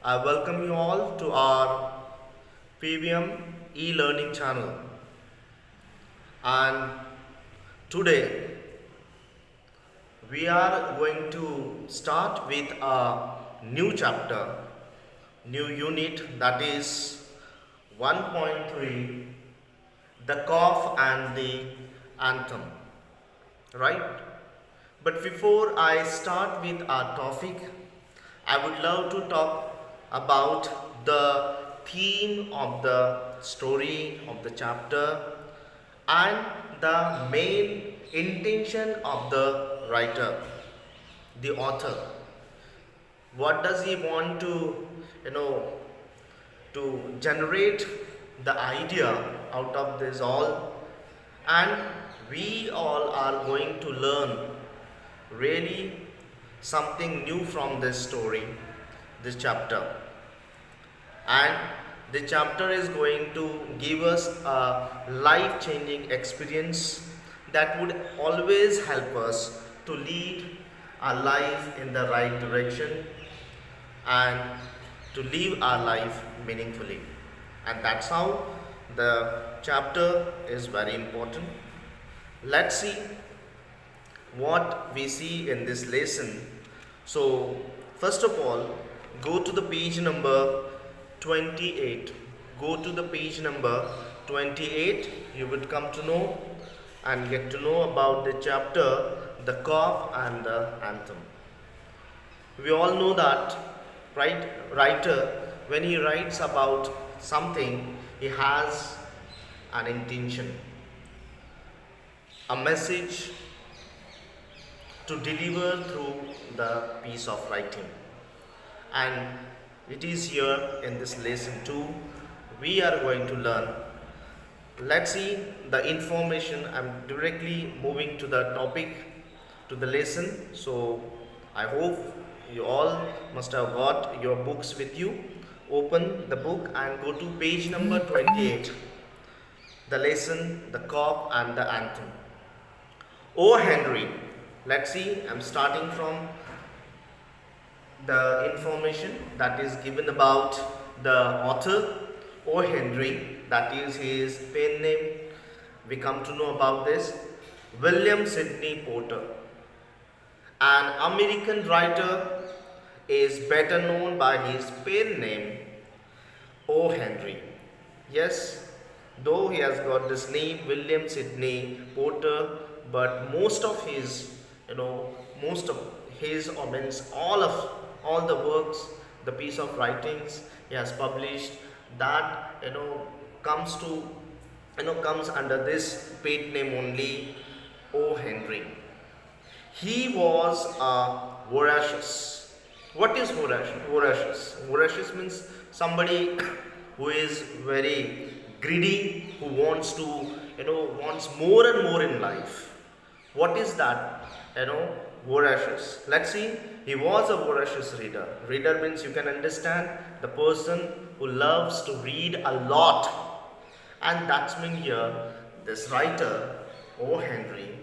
I welcome you all to our PVM e-learning channel. And today we are going to start with a new chapter, new unit, that is 1.3, the cough and the anthem, right? But before I start with our topic, I would love to talk about the theme of the story of the chapter and the main intention of the writer, the author. What does he want to, you know, to generate the idea out of this all? And we all are going to learn really something new from this story, this chapter. And the chapter is going to give us a life-changing experience that would always help us to lead our life in the right direction and to live our life meaningfully. And that's how the chapter is very important. Let's see what we see in this lesson. So first of all, go to the page number 28. Go to the page number 28. You would come to know and get to know about the chapter, the cough and the anthem. We all know that, right? Writer, when he writes about something, he has an intention, a message to deliver through the piece of writing. And it is here in this lesson 2 we are going to learn. Let's see the information. I'm directly moving to the topic, to the lesson. So I hope you all must have got your books with you. Open the book and go to page number 28. The lesson, the cough and the anthem. O Henry. Let's see, I'm starting from the information that is given about the author, O. Henry, that is his pen name. We come to know about this. William Sidney Porter, an American writer, is better known by his pen name, O. Henry. Yes, though he has got this name, William Sidney Porter, but most of his or means all the works, the piece of writings he has published, that comes under this paid name only, O. Henry. He was voracious. What is voracious? Voracious means somebody who is very greedy, who wants more and more in life. What is that? Voracious. Let's see. He was a voracious reader. Reader means, you can understand, the person who loves to read a lot. And that's mean here, this writer, O. Henry,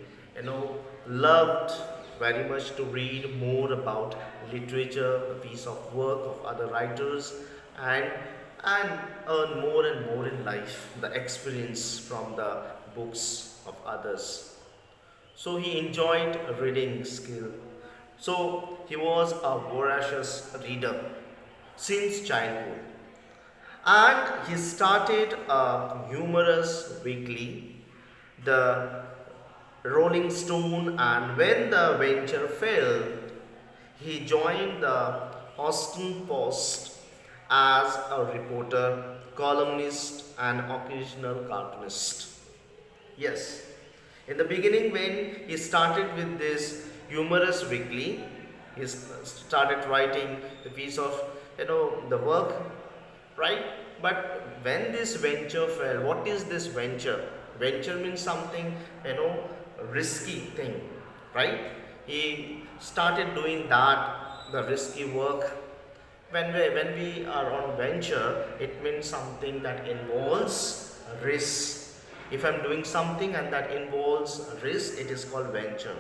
loved very much to read more about literature, a piece of work of other writers, and earn more and more in life, the experience from the books of others. So he enjoyed reading skill. So he was a voracious reader since childhood. And he started a humorous weekly, the Rolling Stone, and when the venture failed, he joined the Austin Post as a reporter, columnist, and occasional cartoonist. Yes. In the beginning, when he started with this humorous weekly, he started writing the piece of, the work, right? But when this venture fell, what is this venture? Venture means something, risky thing, right? He started doing that, the risky work. When we are on venture, it means something that involves risk. If I'm doing something and that involves risk, it is called venture.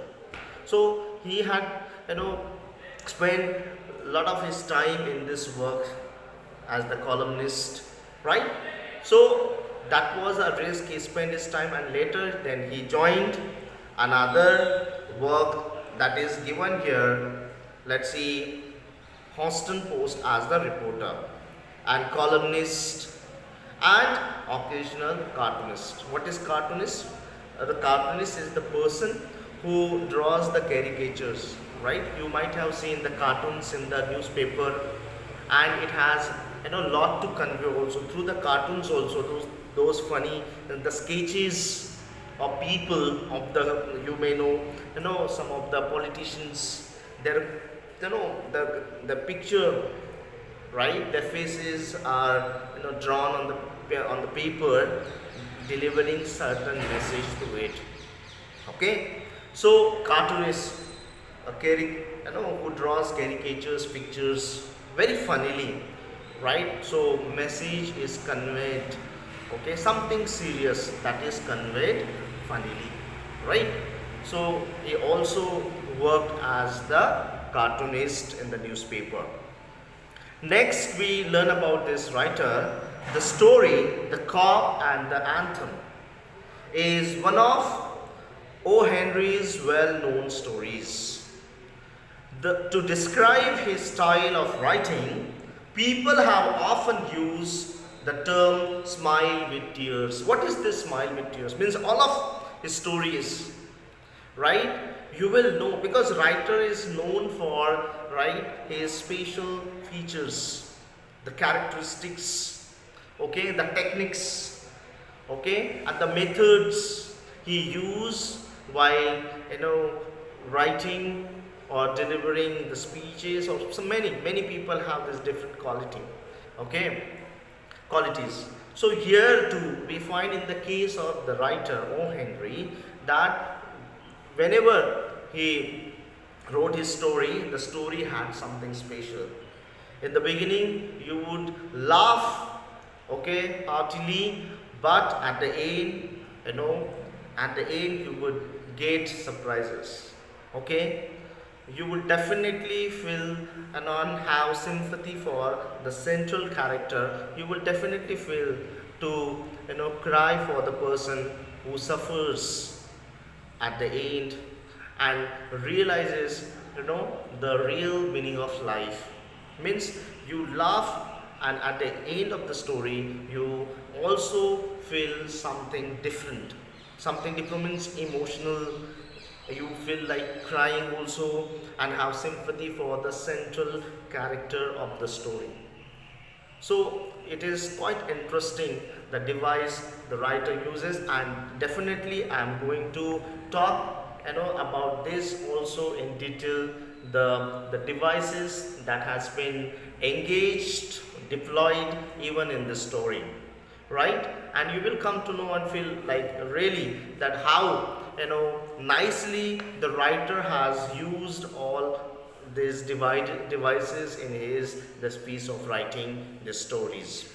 So he had, spent a lot of his time in this work, as the columnist, right? So that was a risk. He spent his time, and later then he joined another work that is given here. Let's see, Houston Post as the reporter and columnist and occasional cartoonist. What is cartoonist? The cartoonist is the person who draws the caricatures, right? You might have seen the cartoons in the newspaper, and it has lot to convey also through the cartoons also, those funny the sketches of people of the, you may know some of the politicians, their the picture, right, their faces are drawn on the paper, delivering certain message to it. Okay, so cartoonist, who draws caricatures, pictures very funnily, right? So message is conveyed, okay, something serious that is conveyed funnily, right? So he also worked as the cartoonist in the newspaper. Next we learn about this writer. The story, The Cob and the Anthem, is one of O. Henry's well-known stories. To describe his style of writing, people have often used the term smile with tears. What is this smile with tears? Means all of his stories, right? You will know, because writer is known for, right, his spatial features, the characteristics, okay, the techniques, okay, and the methods he used while writing or delivering the speeches. Or so many people have this different quality, okay, qualities. So here too we find in the case of the writer O. Henry that whenever he wrote his story, the story had something special. In the beginning you would laugh, okay, heartily, but at the end, you would get surprises, okay. You would definitely feel and have sympathy for the central character. You will definitely feel to cry for the person who suffers at the end and realizes the real meaning of life. Means you laugh, and at the end of the story you also feel something different. Something different means emotional. You feel like crying also and have sympathy for the central character of the story. So it is quite interesting the device the writer uses, and definitely I am going to talk about this also in detail, the devices that has been engaged, deployed even in the story, right? And you will come to know and feel like really that how nicely the writer has used all these devices in this piece of writing the stories,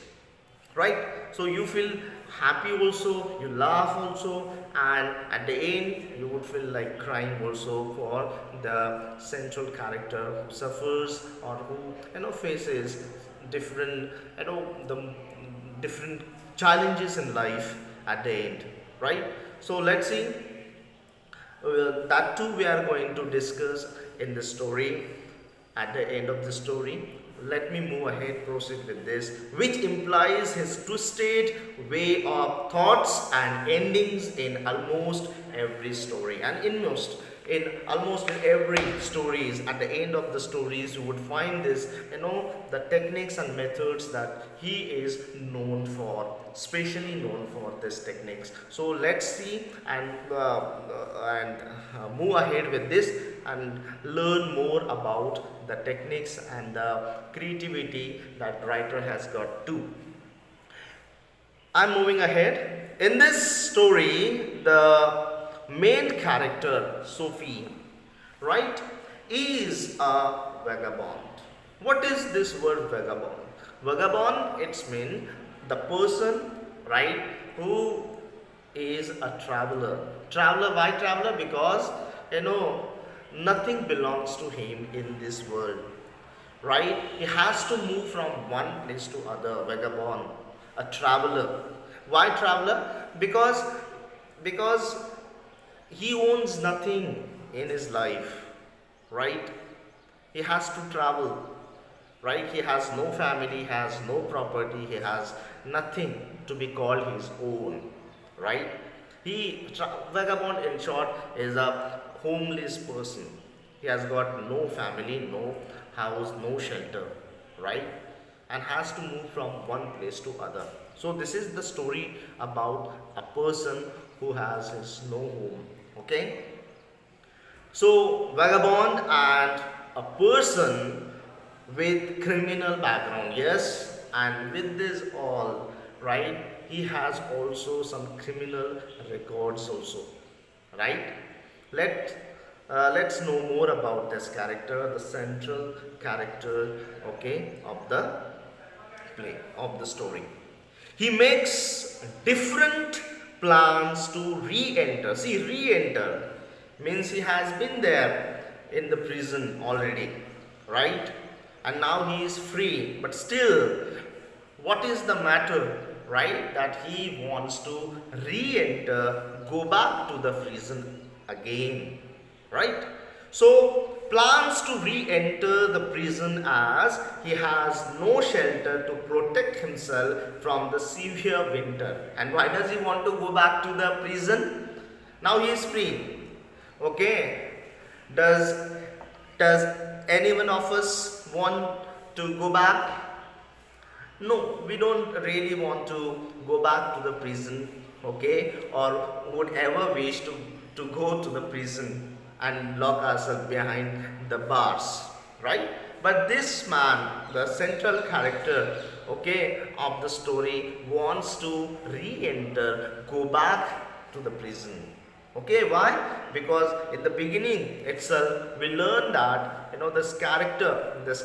right? So you feel happy also, you laugh also, and at the end you would feel like crying also for the central character who suffers or who faces different the different challenges in life at the end, right? So let's see, that too we are going to discuss in the story at the end of the story. Let me move ahead, proceed with this, which implies his twisted way of thoughts and endings in almost every story. And in almost every stories, at the end of the stories you would find this, the techniques and methods that he is known for, specially known for these techniques. So let's see and move ahead with this and learn more about the techniques and the creativity that writer has got too. I'm moving ahead. In this story, the main character, Sophie, right, is a vagabond. What is this word vagabond? Vagabond, it's mean the person, right, who is a traveler. Traveler, why traveler? Because nothing belongs to him in this world. right? He has to move from one place to other, vagabond, a traveler. Why traveler? Because he owns nothing in his life, right? He has to travel, right? He has no family, has no property, he has nothing to be called his own, right? Vagabond in short is a homeless person. He has got no family, no house, no shelter, right? And has to move from one place to other. So this is the story about a person who has his no home. Okay, so vagabond and a person with criminal background, yes, and with this all, right, he has also some criminal records also, right? Let let's know more about this character, the central character, okay, of the play, of the story. He makes different plans to re-enter. See, re-enter means he has been there in the prison already, right? And now he is free. But still, what is the matter, right? That he wants to re-enter, go back to the prison again, right? So plans to re-enter the prison as he has no shelter to protect himself from the severe winter. And why does he want to go back to the prison? Now he is free. Okay. Does any one of us want to go back? No, we don't really want to go back to the prison, okay, or would ever wish to go to the prison and lock ourselves behind the bars, right? But this man, the central character, okay, of the story, wants to re-enter, go back to the prison. Okay, why? Because in the beginning itself, we learn that this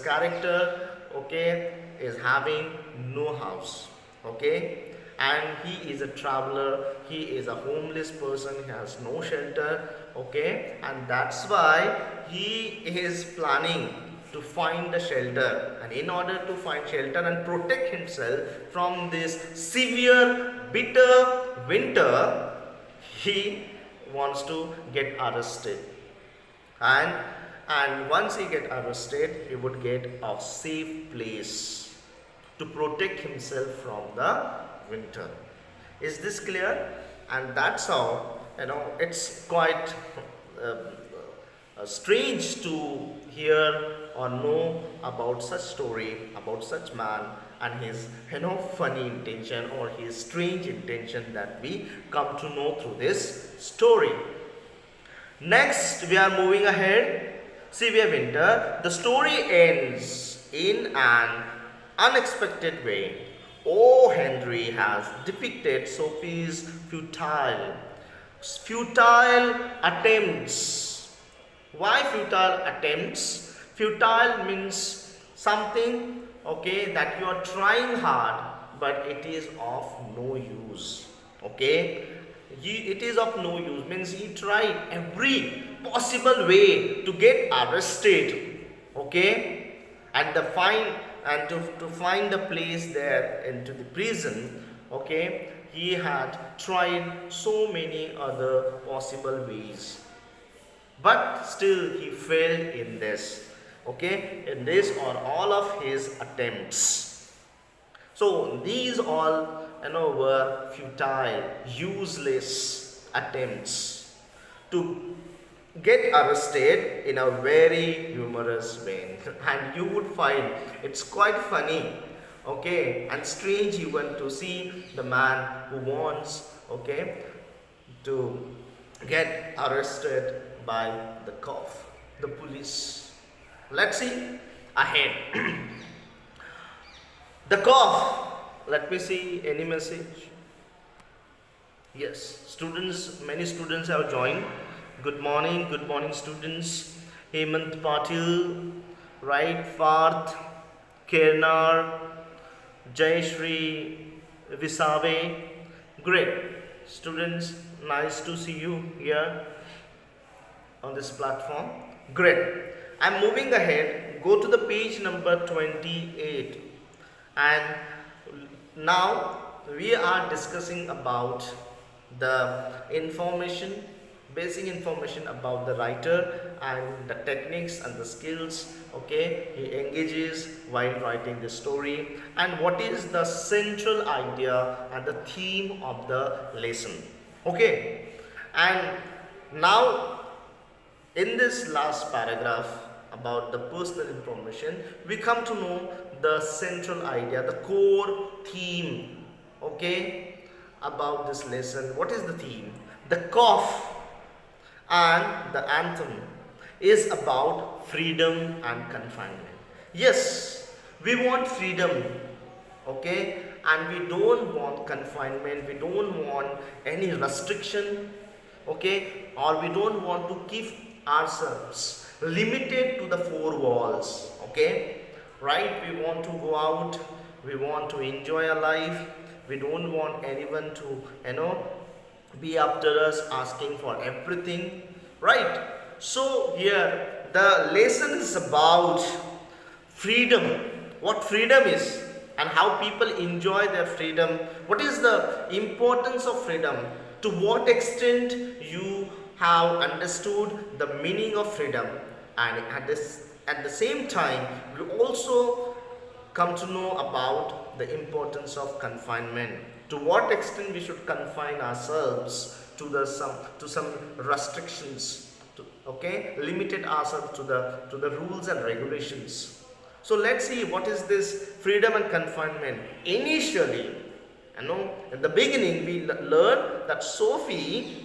character, okay, is having no house, okay, and he is a traveler, he is a homeless person, he has no shelter, okay, and that's why he is planning to find a shelter, and in order to find shelter and protect himself from this severe bitter winter, he wants to get arrested, and once he get arrested, he would get a safe place to protect himself from the winter. Is this clear? And that's how, it's quite strange to hear or know about such story, about such man and his funny intention or his strange intention that we come to know through this story. Next, we are moving ahead. Severe winter. The story ends in an unexpected way. O. Henry has depicted Sophie's futile attempts. Why futile attempts? Futile means something, okay, that you are trying hard but it is of no use, okay. It is of no use means he tried every possible way to get arrested, okay, and to find a place there into the prison, okay. He had tried so many other possible ways, but still he failed in this, okay, in this or all of his attempts. So these all were futile, useless attempts to get arrested in a very humorous way. And you would find it's quite funny, okay, and strange even to see the man who wants, okay, to get arrested by the cop, the police. Let's see ahead. The cop, let me see any message. Yes, students, many students have joined. Good morning students. Hemant Patil, right, Farth, Kernar, Jayashri, Visave. Great. Students, nice to see you here on this platform. Great. I'm moving ahead. go to the page number 28, and now we are discussing about the information, basic information about the writer and the techniques and the skills, okay, he engages while writing the story, and what is the central idea and the theme of the lesson. Okay, and now in this last paragraph about the personal information, we come to know the central idea, the core theme, okay, about this lesson. What is the theme? The cough and the anthem is about freedom and confinement. Yes, we want freedom, okay, and we don't want confinement, we don't want any restriction, okay, or we don't want to keep ourselves limited to the four walls, okay, right? We want to go out, we want to enjoy our life, we don't want anyone to, be after us asking for everything, right? So here the lesson is about freedom, what freedom is and how people enjoy their freedom, what is the importance of freedom, to what extent you have understood the meaning of freedom, and at the same time we also come to know about the importance of confinement, to what extent we should confine ourselves to some restrictions, okay, limited ourselves to the rules and regulations. So let's see what is this freedom and confinement. Initially, in the beginning we learn that Sophie,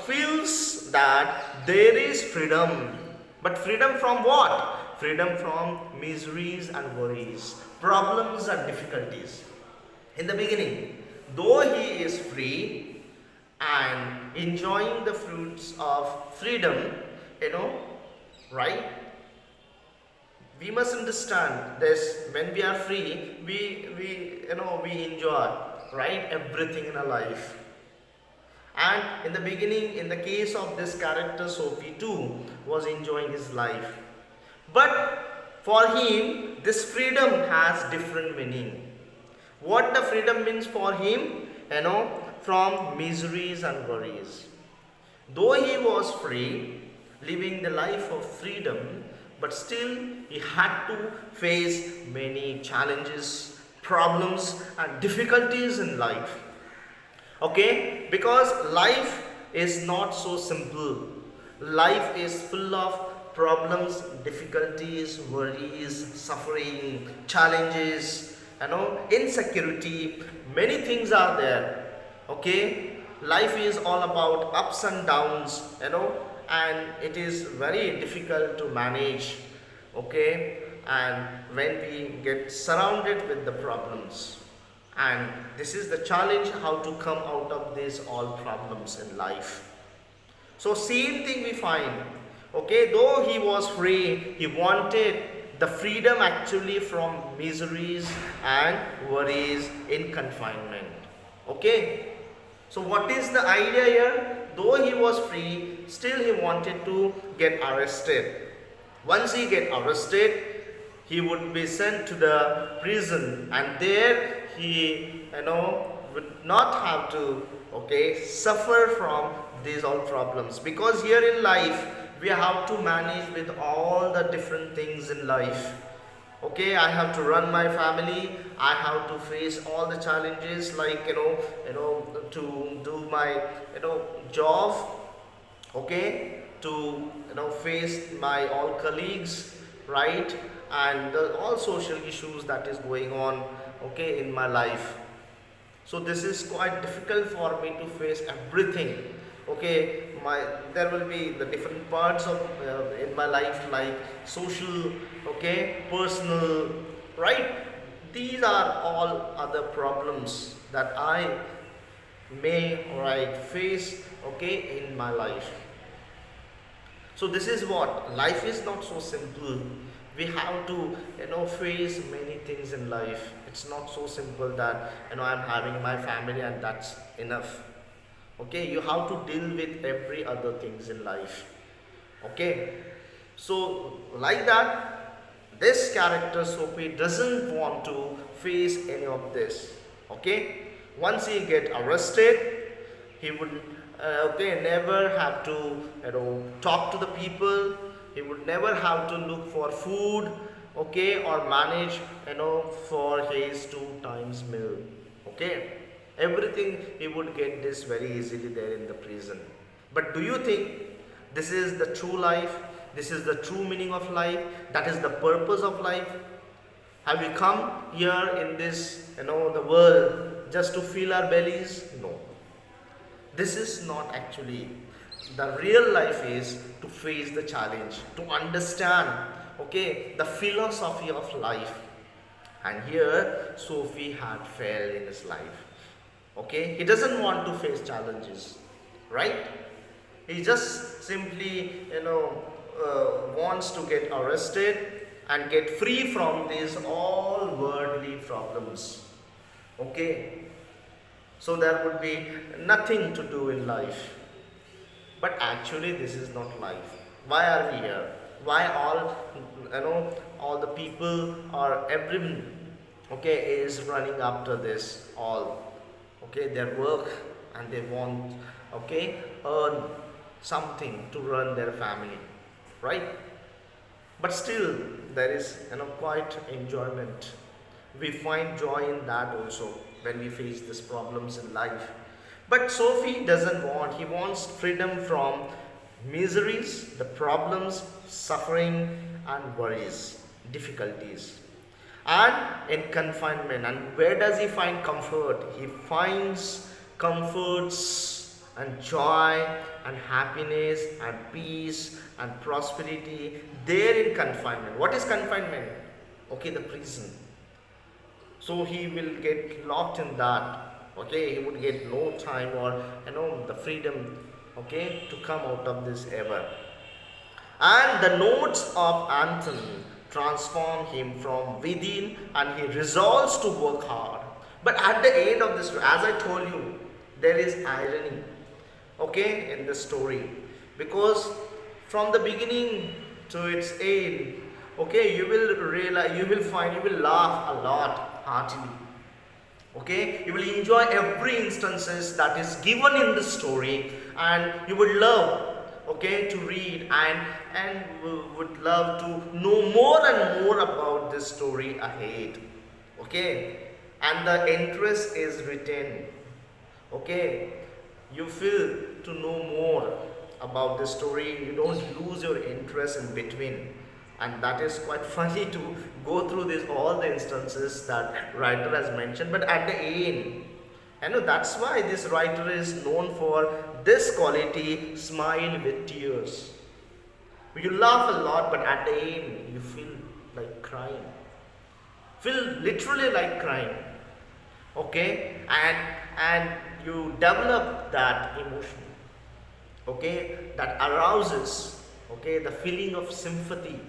feels that there is freedom, but freedom from what? Freedom from miseries and worries, problems and difficulties. In the beginning, though he is free and enjoying the fruits of freedom, right? We must understand this: when we are free, we enjoy, right, everything in our life. And in the beginning, in the case of this character, Sophie too was enjoying his life, but for him this freedom has different meaning. What the freedom means for him, from miseries and worries. Though he was free, living the life of freedom, but still he had to face many challenges, problems and difficulties in life, okay, because life is not so simple. Life is full of problems, difficulties, worries, suffering, challenges, insecurity, many things are there, okay. Life is all about ups and downs, and it is very difficult to manage, okay, and when we get surrounded with the problems, and this is the challenge, how to come out of these all problems in life. So same thing we find, okay, though he was free, he wanted the freedom actually from miseries and worries in confinement, okay. So what is the idea here? Though he was free, still he wanted to get arrested. Once he get arrested, he would be sent to the prison, and there he would not have to, okay, suffer from these all problems, because here in life we have to manage with all the different things in life, okay. I have to run my family, I have to face all the challenges, like to do my job, okay, to face my all colleagues, right, and all social issues that is going on, okay, in my life. So this is quite difficult for me to face everything, okay. There will be the different parts of in my life, like social, okay, personal, right. These are all other problems that I may or I face, okay, in my life. So this is what life is not so simple. We have to face many things in life. It's not so simple that I'm having my family and that's enough, okay. You have to deal with every other things in life, okay. So like that, this character Sophie doesn't want to face any of this. Okay, once he get arrested, he would never have to talk to the people. He would never have to look for food, okay, or manage for his 2 times meal. Okay, everything he would get this very easily there in the prison. But do you think this is the true life? This is the true meaning of life? That is the purpose of life? Have we come here in this, the world just to fill our bellies? No. This is not actually. The real life is to face the challenge, to understand, okay, the philosophy of life. And here, Sophie had failed in his life. Okay, he doesn't want to face challenges, right? He just simply, wants to get arrested and get free from these all worldly problems. Okay, so there would be nothing to do in life. But actually, this is not life. Why are we here? Why all the people or everyone, okay, is running after this all, okay, their work, and they want, okay, earn something to run their family, right? But still, there is quite enjoyment. We find joy in that also when we face these problems in life. But Sophie doesn't want. He wants freedom from miseries, the problems, suffering, and worries, difficulties, and in confinement. And where does he find comfort? He finds comforts and joy and happiness and peace and prosperity there in confinement. What is confinement? Okay, the prison. So he will get locked in that. Okay, he would get no time or the freedom, okay, to come out of this ever. And the notes of Anthem transform him from within, and he resolves to work hard. But at the end of this, as I told you, there is irony, okay, in the story, because from the beginning to its end, okay, you will realize, you will laugh a lot heartily. Okay, you will enjoy every instances that is given in the story, and you would love, okay, to read and would love to know more and more about this story ahead. Okay, and the interest is retained. Okay, you feel to know more about the story. You don't lose your interest in between. And that is quite funny to go through all the instances that writer has mentioned. But at the end, that's why this writer is known for this quality: smile with tears. You laugh a lot, but at the end, you feel like crying. Feel literally like crying. Okay, and you develop that emotion. Okay, that arouses. Okay, the feeling of sympathy.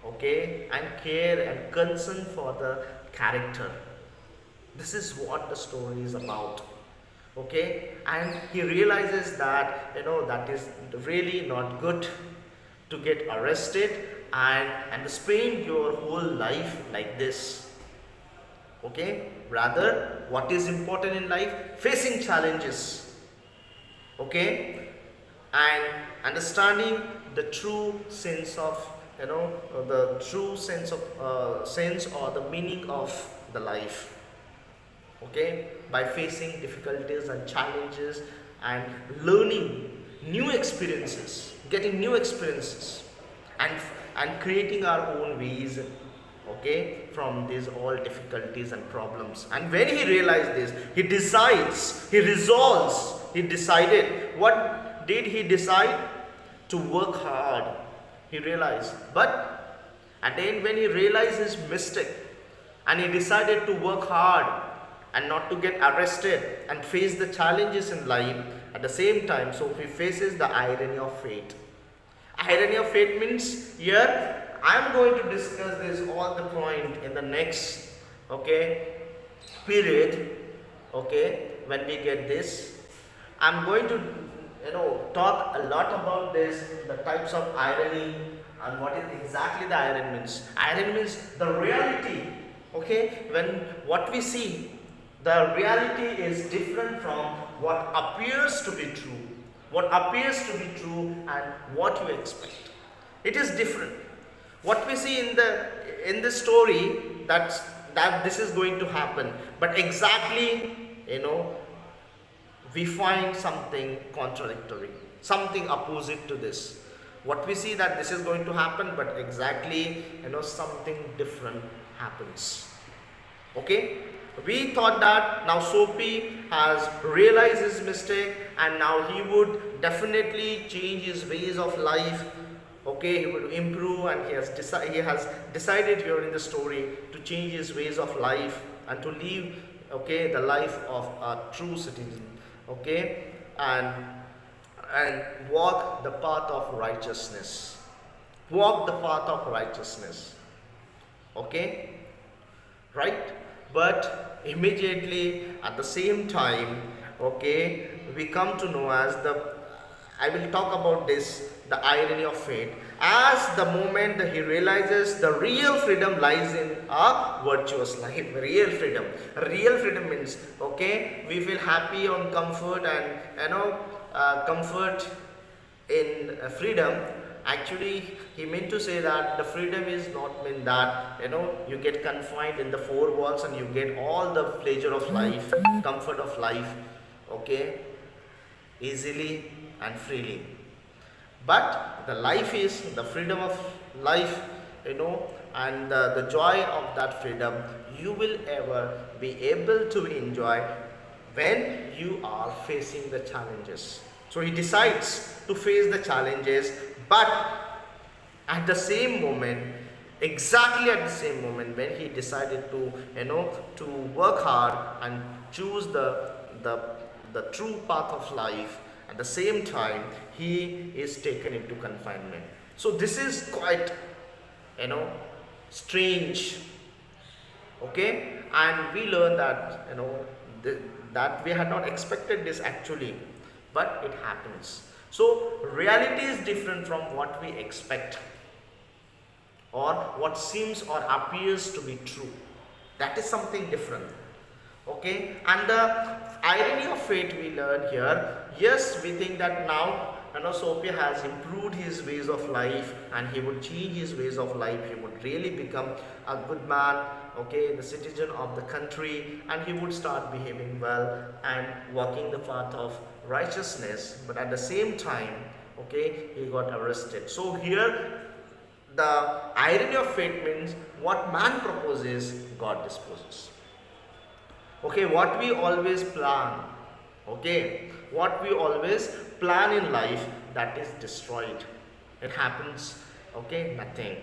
Okay, and care and concern for the character. This is what the story is about. Okay, and he realizes that that is really not good to get arrested and spend your whole life like this. Okay, rather what is important in life? Facing challenges. Okay, and understanding the true sense of the true sense or the meaning of the life. Okay, by facing difficulties and challenges and learning new experiences, getting new experiences, and creating our own ways, okay, from these all difficulties and problems. And when he realized this, he decides, he resolves, he decided. What did he decide? To work hard. He realized, but at the end, when he realized his mistake and he decided to work hard and not to get arrested and face the challenges in life, at the same time, so he faces the irony of fate. Irony of fate means, here I am going to discuss this all the point in the next, okay, period. Okay, when we get this, I am going to talk a lot about this, the types of irony, And what is exactly the iron means? Iron means the reality. Okay, when what we see, the reality is different from what appears to be true. What appears to be true and what you expect. It is different. What we see in the story, that this is going to happen, but exactly, you know, we find something contradictory, something opposite to this. What we see that this is going to happen, but exactly, you know, something different happens. Okay, we thought that now Soapy has realized his mistake and now he would definitely change his ways of life. Okay, he would improve, and he has decided here in the story to change his ways of life and to live, okay, the life of a true citizen. Okay, and walk the path of righteousness. Walk the path of righteousness. Okay, right? But immediately at the same time, okay, we come to know as I will talk about this, the irony of fate. As the moment that he realizes the real freedom lies in a virtuous life. Real freedom means, okay, we feel happy on comfort and, you know, comfort in freedom. Actually, he meant to say that the freedom is not mean that, you know, you get confined in the four walls and you get all the pleasure of life, comfort of life, okay, easily and freely. But the life is the freedom of life, you know, and the joy of that freedom you will ever be able to enjoy when you are facing the challenges. So he decides to face the challenges, but at the same moment, exactly at the same moment when he decided to, you know, to work hard and choose the true path of life, at the same time he is taken into confinement. So this is quite, you know, strange. Okay, and we learn that, you know, that we had not expected this actually, but it happens. So reality is different from what we expect or what seems or appears to be true. That is something different. Okay, and the irony of fate we learn here. Yes, we think that now, you know, Sophia has improved his ways of life and he would change his ways of life. He would really become a good man, okay, the citizen of the country, and he would start behaving well and walking the path of righteousness. But at the same time, okay, he got arrested. So here the irony of fate means what man proposes, God disposes. Okay, what we always plan, okay, what we always plan in life, that is destroyed. It happens, okay, nothing,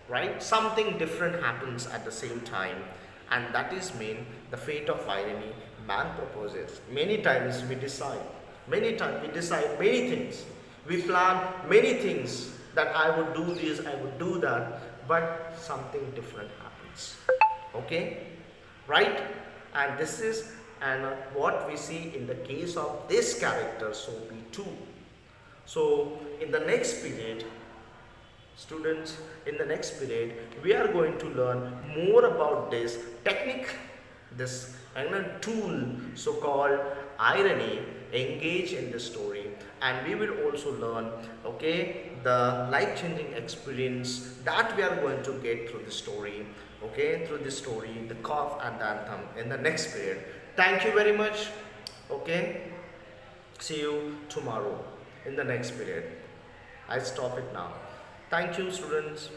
right? Something different happens at the same time, and that is mean the fate of irony. Man proposes. Many times we decide many things, we plan many things, that I would do this, I would do that, but something different happens. Okay, right? And this is what we see in the case of this character, Soapy too. So in the next period, students, in the next period, we are going to learn more about this technique, this tool, so-called irony, engage in the story, and we will also learn, okay, the life-changing experience that we are going to get through the story, okay, through the story, the cough and the anthem in the next period. Thank you very much. Okay, see you tomorrow in the next period. I stop it now. Thank you, students.